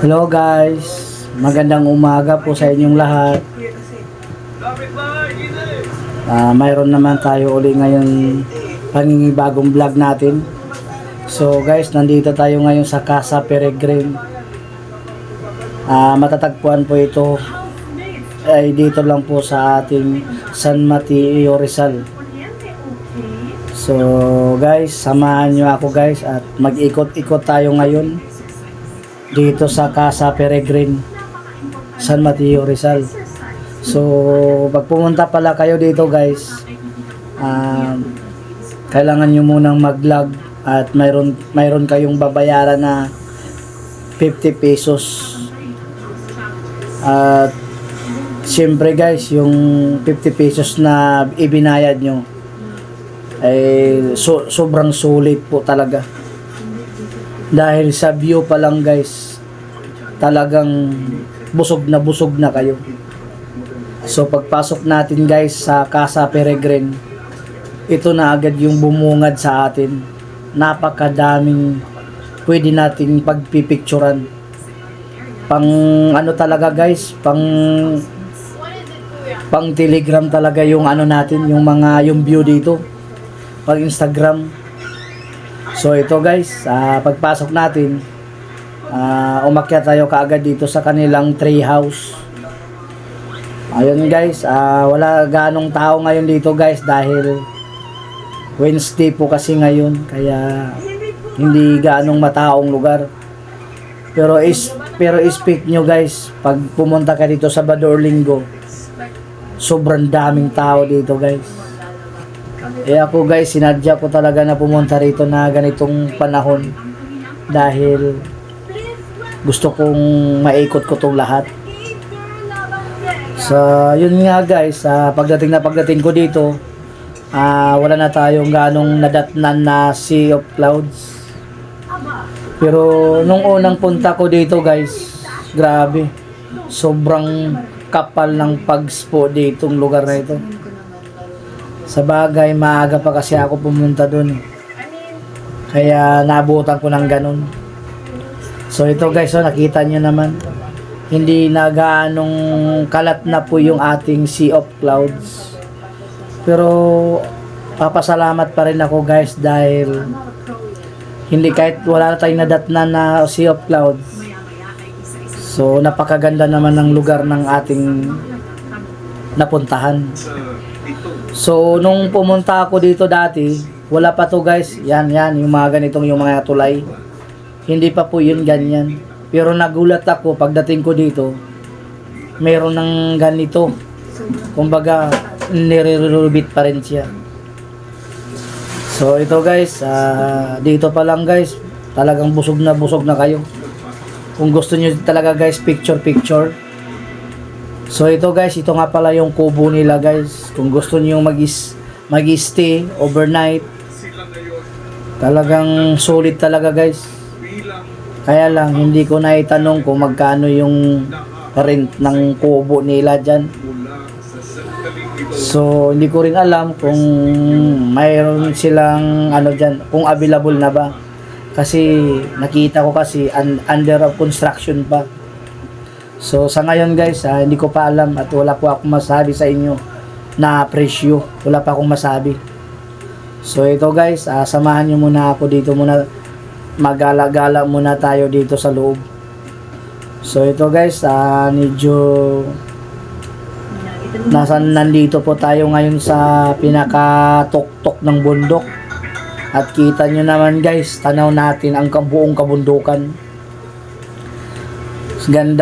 Hello guys, magandang umaga po sa inyong lahat. Mayroon naman tayo uli ngayon pangingibagong vlog natin. So guys, nandito tayo ngayon sa Casa Peregrine. Matatagpuan po ito ay dito lang po sa ating San Mateo Rizal. So guys, samahan nyo ako guys at mag-ikot-ikot tayo ngayon dito sa Casa Peregrine, San Mateo Rizal. So pag pumunta pala kayo dito guys, kailangan nyo munang mag-log at mayroon kayong babayaran na 50 pesos. At siyempre guys, yung 50 pesos na ibinayad nyo ay sobrang sulit po talaga. Dahil sa view pa lang guys, talagang busog na kayo. So pagpasok natin guys sa Casa Peregrine, ito na agad yung bumungad sa atin. Napakadaming pwede nating pagpipicturan. Pang ano talaga guys, pang Telegram talaga yung ano natin, yung view dito. Pag Instagram. So ito guys, pagpasok natin, umakyat tayo kaagad dito sa kanilang tree house. Ayun guys, wala ganong tao ngayon dito guys dahil Wednesday po kasi ngayon, kaya hindi ganong mataong lugar. Pero expect nyo guys, pag pumunta ka dito sa Sabado or Linggo, sobrang daming tao dito guys. Ako guys, sinadya ko talaga na pumunta rito na ganitong panahon dahil gusto kong maikot ko tong lahat. So yun nga guys, pagdating ko dito, wala na tayong ganong nadatnan na sea of clouds. Pero nung unang punta ko dito guys, grabe, sobrang kapal ng pagspo ditong lugar na ito. Sa bagay, maaga pa kasi ako pumunta dun. Kaya nabutan ko ng ganun. So ito guys, nakita nyo naman. Hindi na gaanong kalat na po yung ating sea of clouds. Pero papasalamat pa rin ako guys dahil hindi, kahit wala tayong nadatnan na sea of clouds. So napakaganda naman ng lugar ng ating napuntahan. So nung pumunta ako dito dati, wala pa to guys. Yan, yung mga ganitong yung mga tulay. Hindi pa po yun ganyan. Pero nagulat ako pagdating ko dito, meron ng ganito. Kumbaga, nire-renovate pa rin siya. So ito guys, dito pa lang guys, talagang busog na kayo. Kung gusto niyo talaga guys, picture. So ito guys, ito nga pala yung kubo nila guys. Kung gusto niyo mag-stay overnight, talagang solid talaga guys. Kaya lang hindi ko na itanong kung magkano yung rent ng kubo nila dyan. So hindi ko rin alam kung mayroon silang ano dyan, kung available na ba. Kasi nakita ko kasi under of construction pa. So sa ngayon guys, hindi ko pa alam at wala po akong masabi sa inyo na presyo. Wala pa akong masabi. So ito guys, samahan nyo muna ako dito muna. Magala-gala muna tayo dito sa loob. So ito guys, medyo nandito po tayo ngayon sa pinakatuktok ng bundok. At kita nyo naman guys, tanaw natin ang buong kabundukan.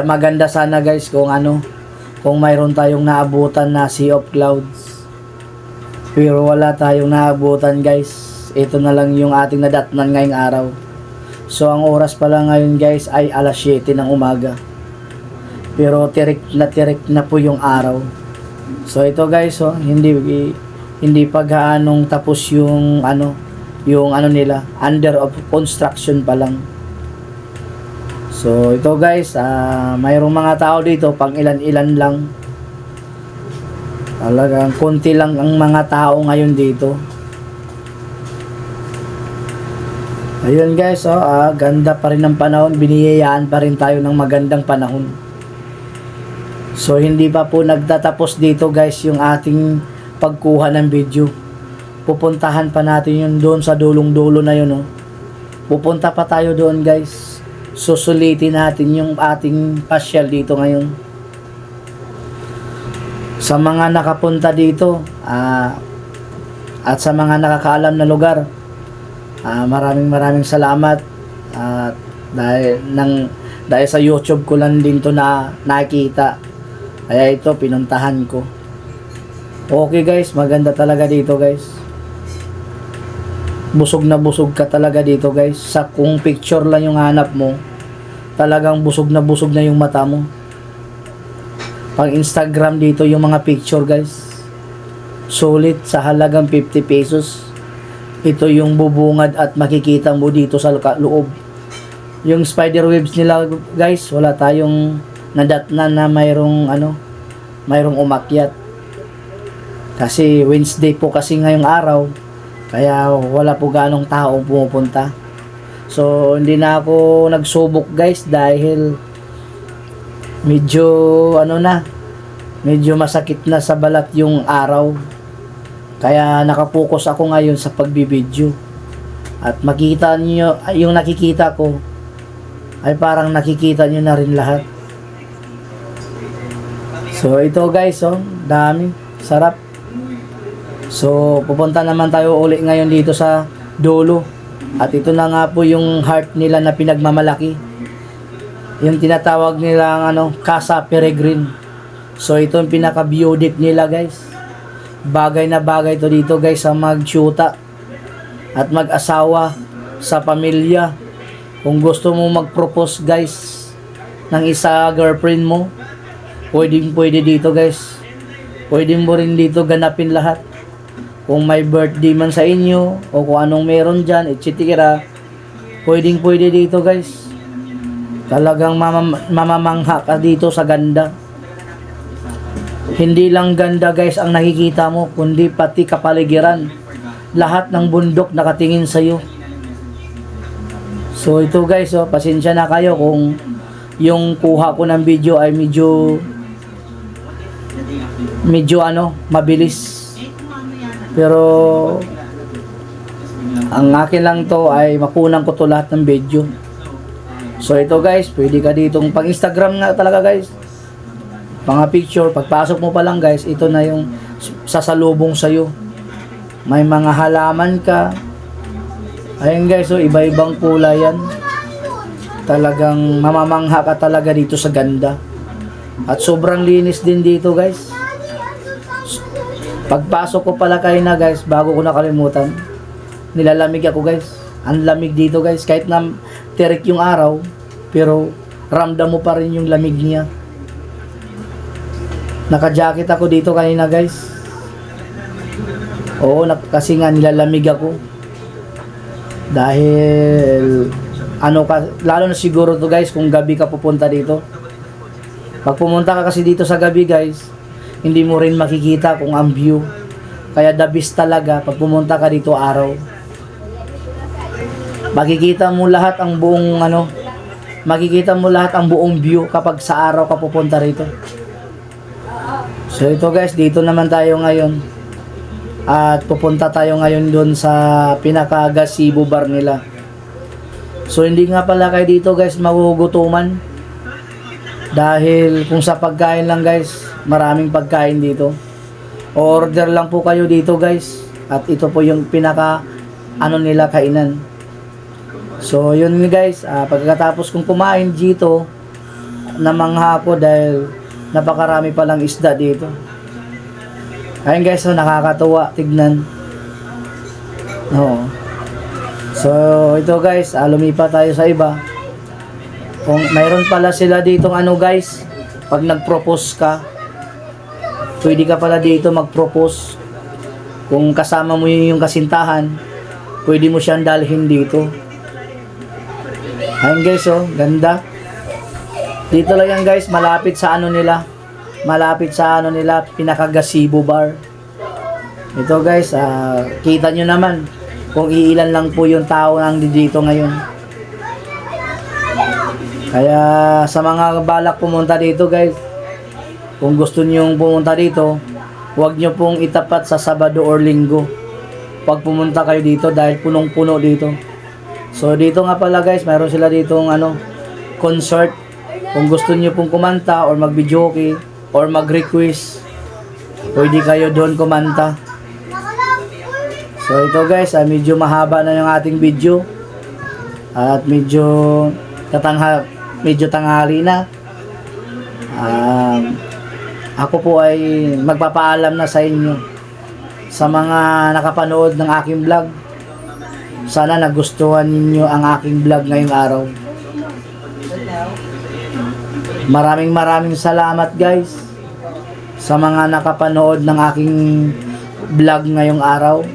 Maganda sana guys kung mayroon tayong naabutan na sea of clouds. Pero wala tayong naabutan guys. Ito na lang yung ating nadatnan ngayong araw. So ang oras pala ngayon guys ay alas 7 ng umaga. Pero tirik na po yung araw. So ito guys, hindi pa gaanong tapos yung nila, under of construction pa lang. So ito guys, mayroong mga tao dito, pang ilan-ilan lang. Talagang konti lang ang mga tao ngayon dito. Ayun guys, ganda pa rin ng panahon, biniyayaan pa rin tayo ng magandang panahon. So hindi pa po nagtatapos dito guys yung ating pagkuha ng video. Pupuntahan pa natin yun doon sa dulong-dulo na yun. Pupunta pa tayo doon guys. Susulitin natin yung ating pasyal dito ngayon. Sa mga nakapunta dito at sa mga nakakaalam na lugar, maraming salamat. Dahil sa YouTube ko lang din to na nakita. Kaya ito pinuntahan ko. Okay guys, maganda talaga dito guys. Busog na busog ka talaga dito guys. Sa kung picture lang yung hanap mo, talagang busog na yung mata mo. Pang Instagram dito yung mga picture guys, sulit sa halagang 50 pesos. Ito yung bubungad at makikita mo dito sa loob. Yung spider webs nila guys, wala tayong nadatnan na mayroong umakyat. Kasi Wednesday po kasi ngayong araw, kaya wala po ganong tao pumupunta. So hindi na ako nagsubok guys dahil medyo medyo masakit na sa balat yung araw. Kaya nakapokus ako ngayon sa pagbibideo. At makita niyo yung nakikita ko ay parang nakikita niyo na rin lahat. So ito guys, dami, sarap. So pupunta naman tayo uli ngayon dito sa dulo. At ito na nga po yung heart nila na pinagmamalaki. Yung tinatawag nila Casa Peregrine. So ito yung pinaka-view deck nila guys. Bagay na bagay to dito guys sa magsyuta at mag-asawa, sa pamilya. Kung gusto mo mag-propose guys ng isa girlfriend mo, pwede dito guys. Pwede mo rin dito ganapin lahat. Kung may birthday man sa inyo o kung anong meron dyan, etc. Pwede dito guys. Talagang mamamangha ka dito sa ganda. Hindi lang ganda guys ang nakikita mo, kundi pati kapaligiran. Lahat ng bundok nakatingin sa'yo. So ito guys, pasensya na kayo kung yung kuha ko ng video ay medyo mabilis. Pero ang akin lang to ay makunan ko to lahat ng video. So ito guys, pwede ka ditong pang Instagram nga talaga guys. Mga picture, pagpasok mo pa lang guys, ito na yung sasalubong sa'yo. May mga halaman ka. Ayun guys, iba-ibang kulay yan. Talagang mamamangha ka talaga dito sa ganda. At sobrang linis din dito guys. Pagpasok ko pala kayo na guys, bago ko nakalimutan, nilalamig ako guys. Ang lamig dito guys, kahit na tirik yung araw, pero ramdam mo pa rin yung lamig niya. Naka-jacket ako dito kanina guys. Oo, kasi nga nilalamig ako. Dahil lalo na siguro to guys kung gabi ka pupunta dito. Pag pumunta ka kasi dito sa gabi guys, hindi mo rin makikita kung ang view. Kaya the best talaga pag pumunta ka dito araw. Makikita mo lahat ang buong view kapag sa araw ka pupunta rito. So ito guys, dito naman tayo ngayon. At pupunta tayo ngayon doon sa pinaka-gazebo bar nila. So hindi nga pala kayo dito guys magugutuman. Dahil kung sa pagkain lang guys, maraming pagkain dito. Order lang po kayo dito guys. At ito po yung pinaka nila kainan. So yun guys, pagkatapos kong kumain dito, namangha ako dahil napakarami palang isda dito. Ayun guys, nakakatuwa tignan. So ito guys, lumipat tayo sa iba. Kung mayroon pala sila ditong guys, pag nag-propose ka, pwede ka pala dito mag-propose. Kung kasama mo yung kasintahan, pwede mo siyang dalhin dito. Ayun guys, ganda. Dito lang yan guys, malapit sa nila. Pinaka-gazebo bar. Ito guys, kita nyo naman. kung iilan lang po yung tao nang dito ngayon. Kaya sa mga balak pumunta dito guys, kung gusto nyo pumunta dito, huwag nyo pong itapat sa Sabado or Linggo pag pumunta kayo dito dahil punong-puno dito. So dito nga pala guys, mayroon sila ditong concert. Kung gusto nyo pong kumanta or mag-videoke or mag-request, pwede kayo doon kumanta. So ito guys, medyo mahaba na yung ating video at medyo tanghali na. Ako po ay magpapaalam na sa inyo, sa mga nakapanood ng aking vlog. Sana nagustuhan ninyo ang aking vlog ngayong araw. Maraming salamat guys sa mga nakapanood ng aking vlog ngayong araw.